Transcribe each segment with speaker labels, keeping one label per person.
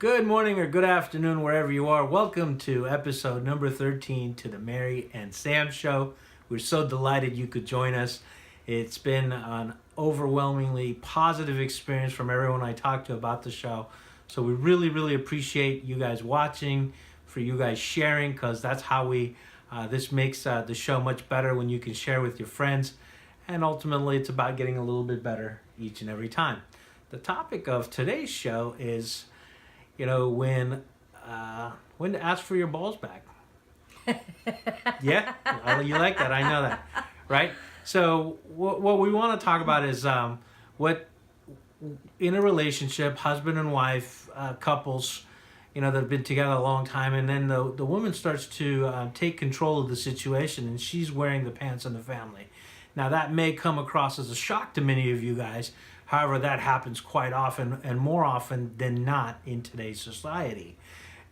Speaker 1: Good morning or good afternoon, wherever you are. Welcome to episode number 13 to the Mary and Sam Show. We're so delighted you could join us. It's been an overwhelmingly positive experience from everyone I talked to about the show. So we really appreciate you guys watching, for you guys sharing, because that's how this makes the show much better when you can share with your friends. And ultimately, it's about getting a little bit better each and every time. The topic of today's show is, when to ask for your balls back. Yeah? You like that. I know that. Right? So what we want to talk about is what in a relationship, husband and wife, couples, that have been together a long time, and then the woman starts to take control of the situation, and she's wearing the pants in the family. Now, that may come across as a shock to many of you guys. However, that happens quite often, and more often than not in today's society.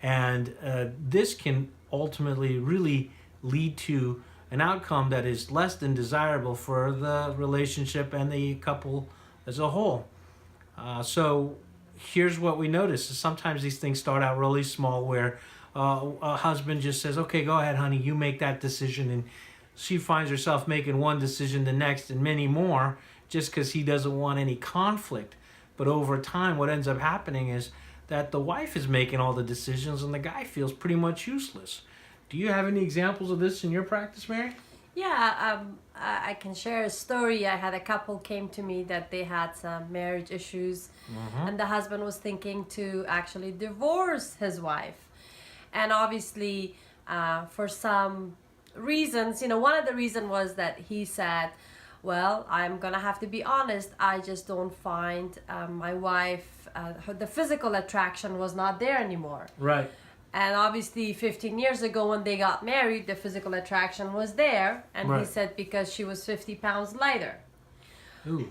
Speaker 1: And this can ultimately really lead to an outcome that is less than desirable for the relationship and the couple as a whole. So here's what we notice. Sometimes these things start out really small, where a husband just says, okay, go ahead, honey, you make that decision. And she finds herself making one decision, the next, and many more, just because he doesn't want any conflict. But over time, what ends up happening is that the wife is making all the decisions and the guy feels pretty much useless. Do you have any examples of this in your practice, Mary?
Speaker 2: Yeah, I can share a story. I had a couple came to me that they had some marriage issues, and the husband was thinking to actually divorce his wife. And obviously, for some reasons, one of the reasons was that he said, well, I'm gonna have to be honest, I just don't find my wife, the physical attraction was not there anymore.
Speaker 1: Right.
Speaker 2: And obviously 15 years ago when they got married, the physical attraction was there. And
Speaker 1: right.
Speaker 2: He said because she was 50 pounds lighter.
Speaker 1: Ooh. Okay.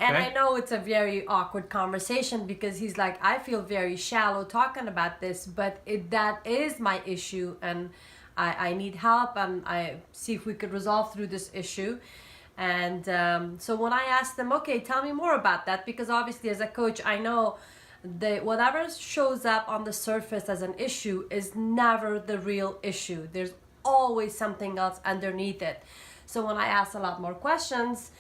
Speaker 2: And I know it's a very awkward conversation because he's like, I feel very shallow talking about this, but that is my issue, and I need help, and I see if we could resolve through this issue. And so when I asked them, okay, tell me more about that, because obviously as a coach, I know whatever shows up on the surface as an issue is never the real issue. There's always something else underneath it. So when I asked a lot more questions,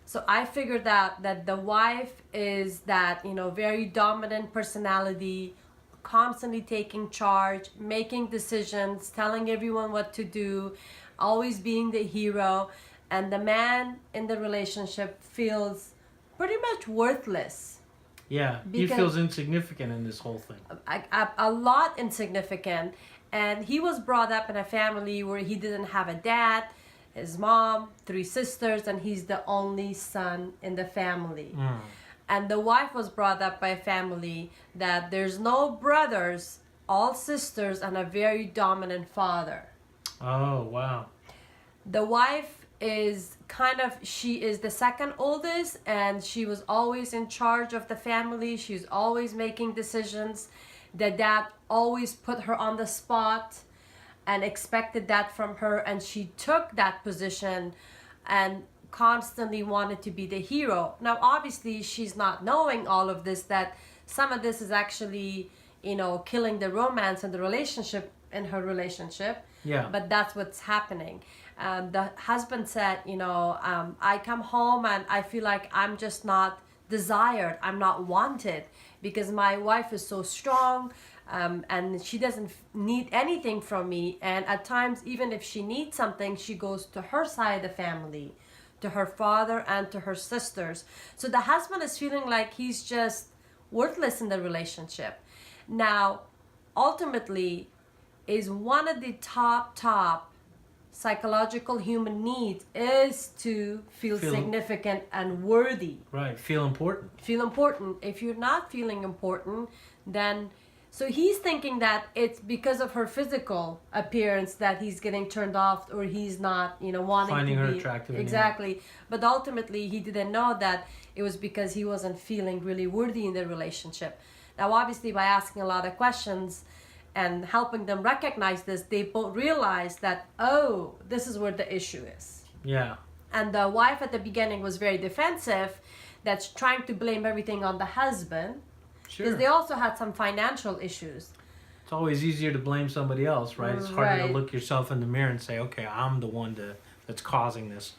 Speaker 2: so I figured out that the wife is that, very dominant personality, constantly taking charge, making decisions, telling everyone what to do, always being the hero. And the man in the relationship feels pretty much worthless.
Speaker 1: Yeah, he feels insignificant in this whole thing.
Speaker 2: A lot insignificant. And he was brought up in a family where he didn't have a dad, his mom, 3 sisters, and he's the only son in the family. And the wife was brought up by a family that there's no brothers, all sisters, and a very dominant father.
Speaker 1: Oh, wow.
Speaker 2: The wife is she is the second oldest, and she was always in charge of the family. She's always making decisions. The dad always put her on the spot and expected that from her, and she took that position and constantly wanted to be the hero. Now obviously she's not knowing all of this, that some of this is actually killing the romance and the relationship in her relationship.
Speaker 1: Yeah.
Speaker 2: But that's what's happening. The husband said, I come home and I feel like I'm just not desired. I'm not wanted because my wife is so strong, and she doesn't need anything from me. And at times, even if she needs something, she goes to her side of the family, to her father and to her sisters. So the husband is feeling like he's just worthless in the relationship. Now, ultimately, is one of the top psychological human needs is to feel significant and worthy.
Speaker 1: Right, feel important.
Speaker 2: Feel important. If you're not feeling important, then so he's thinking that it's because of her physical appearance that he's getting turned off, or he's not, wanting
Speaker 1: finding
Speaker 2: to
Speaker 1: her
Speaker 2: be
Speaker 1: attractive.
Speaker 2: Exactly.
Speaker 1: Anymore.
Speaker 2: But ultimately, he didn't know that it was because he wasn't feeling really worthy in the relationship. Now, obviously, by asking a lot of questions and helping them recognize this, they both realize that, oh, this is where the issue is.
Speaker 1: Yeah.
Speaker 2: And the wife at the beginning was very defensive, that's trying to blame everything on the husband. Because they also had some financial issues.
Speaker 1: It's always easier to blame somebody else, right? It's harder to
Speaker 2: Right.
Speaker 1: look yourself in the mirror and say, okay, I'm the one that's causing this.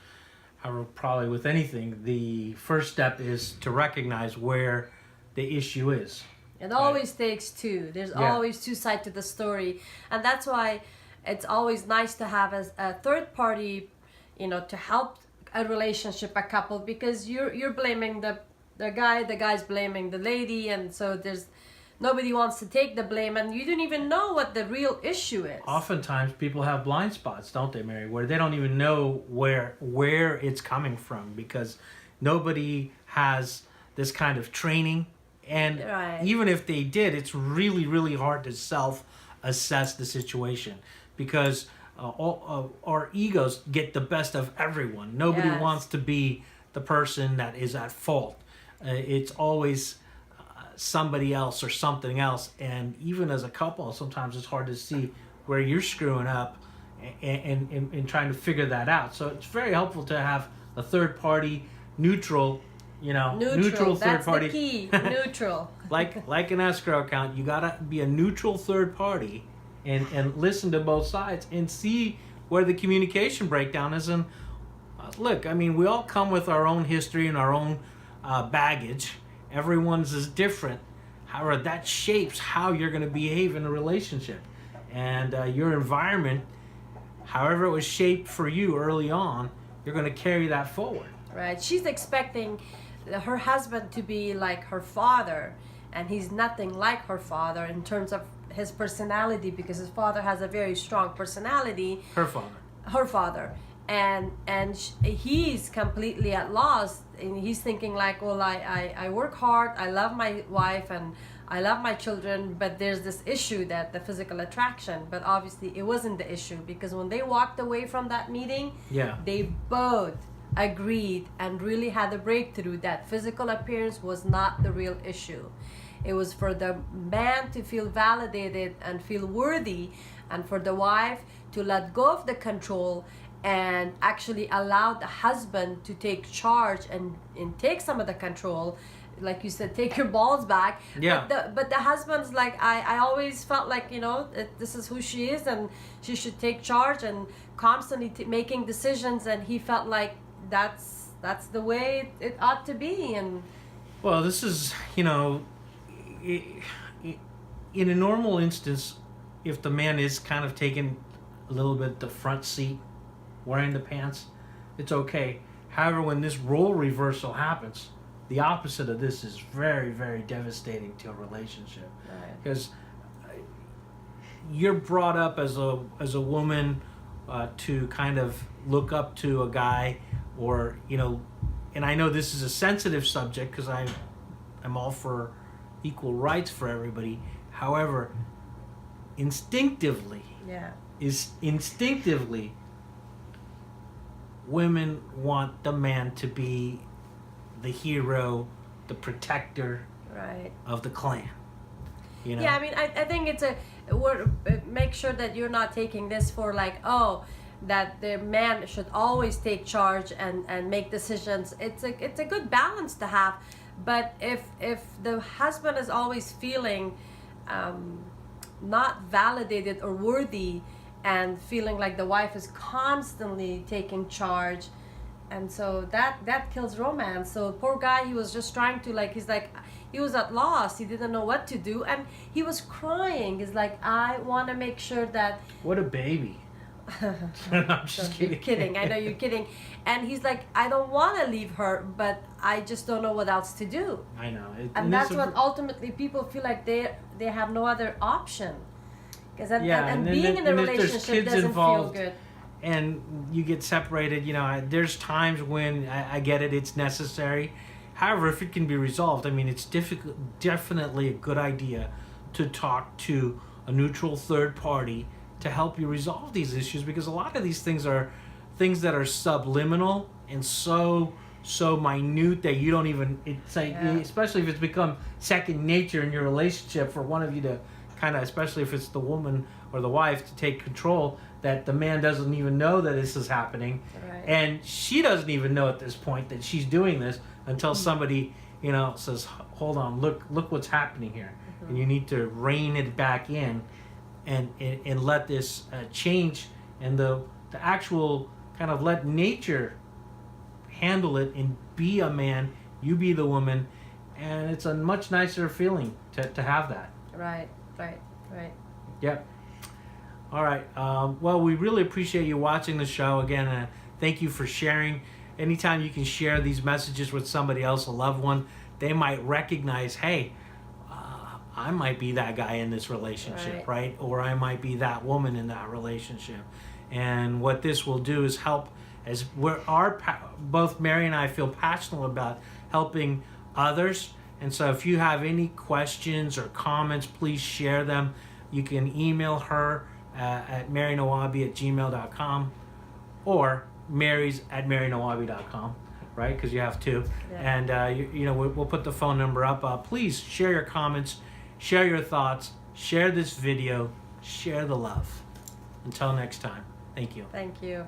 Speaker 1: However, probably with anything, the first step is to recognize where the issue is.
Speaker 2: It always takes two. There's
Speaker 1: Yeah.
Speaker 2: always two sides to the story. And that's why it's always nice to have a third party, to help a relationship, a couple, because you're blaming the guy, the guy's blaming the lady, and so there's nobody wants to take the blame, and you don't even know what the real issue is.
Speaker 1: Oftentimes, people have blind spots, don't they, Mary, where they don't even know where it's coming from because nobody has this kind of training. And
Speaker 2: Right.
Speaker 1: even if they did, it's really, really hard to self-assess the situation because our egos get the best of everyone. Nobody
Speaker 2: Yes.
Speaker 1: wants to be the person that is at fault. It's always somebody else or something else. And even as a couple, sometimes it's hard to see where you're screwing up and trying to figure that out. So it's very helpful to have a third party, neutral
Speaker 2: Neutral.
Speaker 1: third
Speaker 2: That's
Speaker 1: party.
Speaker 2: the key. Neutral.
Speaker 1: like an escrow account, you gotta be a neutral third party and listen to both sides and see where the communication breakdown is. And look, I mean, we all come with our own history and our own baggage. Everyone's is different. However, that shapes how you're going to behave in a relationship. And your environment, however it was shaped for you early on, you're going to carry that forward.
Speaker 2: Right. She's expecting her husband to be like her father, and he's nothing like her father in terms of his personality, because his father has a very strong personality.
Speaker 1: Her father.
Speaker 2: Her father. And he's completely at loss, and he's thinking like, well, I work hard, I love my wife, and I love my children, but there's this issue, that the physical attraction. But obviously it wasn't the issue, because when they walked away from that meeting,
Speaker 1: Yeah.
Speaker 2: they both agreed and really had a breakthrough that physical appearance was not the real issue. It was for the man to feel validated and feel worthy, and for the wife to let go of the control and actually allow the husband to take charge and take some of the control. Like you said, take your balls back.
Speaker 1: Yeah.
Speaker 2: But the husband's like, I always felt like, this is who she is, and she should take charge, and constantly making decisions, and he felt like that's the way it ought to be. And
Speaker 1: Well, this is, in a normal instance, if the man is kind of taking a little bit the front seat, wearing the pants, it's okay. However, when this role reversal happens, the opposite of this is very, very devastating to a relationship.
Speaker 2: Right.
Speaker 1: Because you're brought up as a woman to kind of look up to a guy, or and I know this is a sensitive subject because I'm all for equal rights for everybody. However, instinctively, women want the man to be the hero, the protector
Speaker 2: right.
Speaker 1: of the clan.
Speaker 2: Yeah, I mean, I think it's make sure that you're not taking this for like, that the man should always take charge and make decisions. It's a good balance to have, but if the husband is always feeling not validated or worthy, and feeling like the wife is constantly taking charge, and so that kills romance. So poor guy, he was just trying to he was at loss. He didn't know what to do, and he was crying. He's like, I want to make sure that.
Speaker 1: What a baby. I'm just kidding.
Speaker 2: You're kidding. I know you're kidding. And he's like, I don't want to leave her, but I just don't know what else to do.
Speaker 1: I know.
Speaker 2: And that's what ultimately people feel like they have no other option. Because being in a relationship doesn't feel good.
Speaker 1: And you get separated, there's times when I get it, it's necessary. However, if it can be resolved, I mean, it's definitely a good idea to talk to a neutral third party to help you resolve these issues, because a lot of these things are things that are subliminal and so minute that you don't even, especially if it's become second nature in your relationship for one of you to kind of, especially if it's the woman or the wife, to take control, that the man doesn't even know that this is happening.
Speaker 2: Right.
Speaker 1: And she doesn't even know at this point that she's doing this until somebody says, hold on, look what's happening here. And you need to rein it back in and let this change, and the actual kind of let nature handle it, and be a man, you be the woman, and it's a much nicer feeling to have that.
Speaker 2: Right.
Speaker 1: Yep. All right. Well, we really appreciate you watching the show. Again, thank you for sharing. Anytime you can share these messages with somebody else, a loved one, they might recognize, hey, I might be that guy in this relationship, right? Or I might be that woman in that relationship. And what this will do is help, as both Mary and I feel passionate about helping others. And so if you have any questions or comments, please share them. You can email her at marynawabi@gmail.com or marys@marynawabi.com, right? Because you have two.
Speaker 2: Yeah.
Speaker 1: And we'll put the phone number up. Please share your comments, share your thoughts, share this video, share the love. Until next time, thank you.
Speaker 2: Thank you.